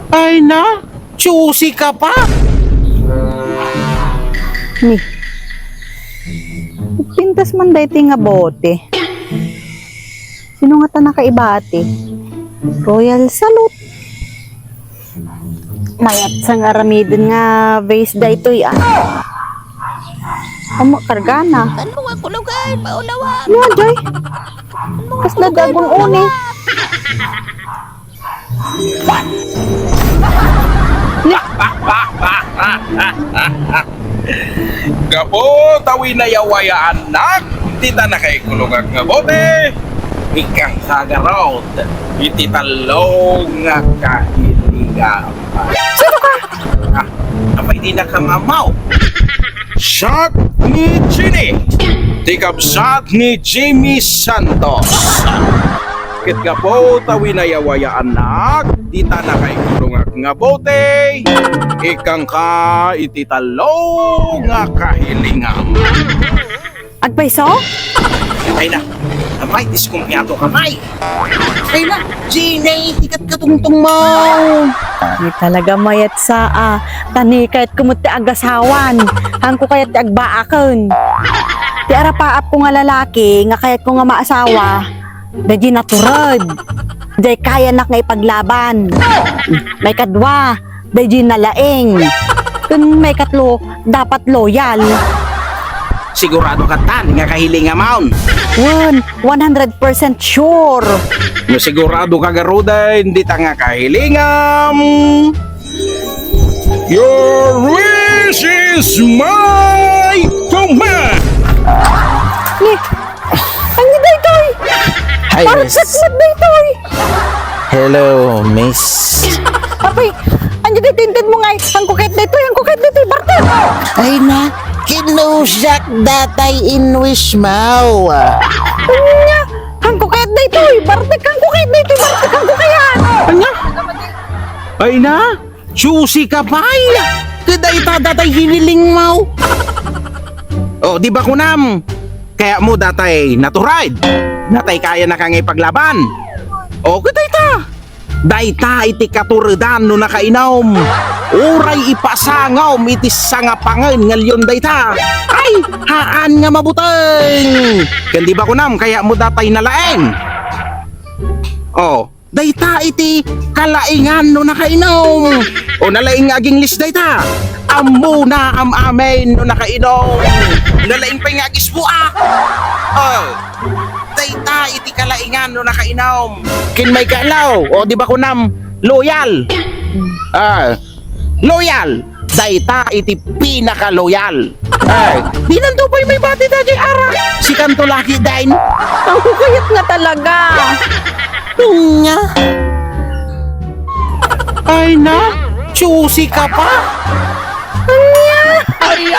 Ay na, choosy ka pa. Ni. Pintas man dayto nga bote. Sino nga ta nakaibati? Royal Salute. Mayat sang aramidin nga base daytoy Amo kargana. Ano nga kulugan? Maulawa. Ano jay? Kas na dagong uni. Gapo, tawi na yawaya anak. Tita na kay kulungan nga bote. Ikang sagarot. Ititalong nga kahiliga. Sino ka? Apay di na ka mamaw. Shot ni Ginny. Tikabsat ni Jimmy Santos. Kit nga po, tawi na yawaya anak. Tita na kay kulungan nga bote. Ikang ka ititalong nga kahilingam. Agpaiso? Ay na, kamay, diskumpiyado kamay. Ay na, Ginny, ikat katungtong mo. Di talaga mayat sa tani kahit kumuti agasawan. Hangko kahit agbaakan. Ti arapaap ko nga lalaki nga kahit ko nga maasawa. Daji naturad. Day kaya na nga ipaglaban. May kadwa. Daji nalaeng. Kung may katlo, dapat loyal. Sigurado ka tan, nga kahilinga maun. 100% sure. Nga sigurado ka garuda, hindi ta nga kahilingam. Your wish is my command. Ni, ang daytoy. Hi, Parang miss. saklat daytoy. Hello, miss. Apay, andiyo ditindin mo nga. Ang kukit daytoy, Bartel. Ay na, kinusak datay in wish mau. Anya, ang kukit daytoy, Bartek, ang kukit daytoy, Bartek, ang kukayan. Anya? Ay na, choosy ka pa. Kaday ta datay hiniling mo. Oh, di ba kunam? Kaya mo datay naturad. Datay kaya na kang ipaglaban. O, kaday ta. Dayta iti katuridan no nakainom. Uray ipasangaw iti sangapangan ngalyon dayta. Ay, haan nga mabuteng. Kandi ba kunam kaya mo datay nalaeng? Oh, dayta iti kalaingan no nakainom. O nalaing aging list dayta. Ammo na am amen no nakainom. Nalaing pa nga gisbua. Oh, dayta iti kalaingan no nakainom. Kin may kalaw. O di ba kunam loyal? Loyal. Dayta iti pinaka-loyal. Di nanto pa'y may bati da jay ara. Si kanto laki dain. Ang kukayat nga talaga. Nga. Ay na, choosy ka pa. Anya. Ay,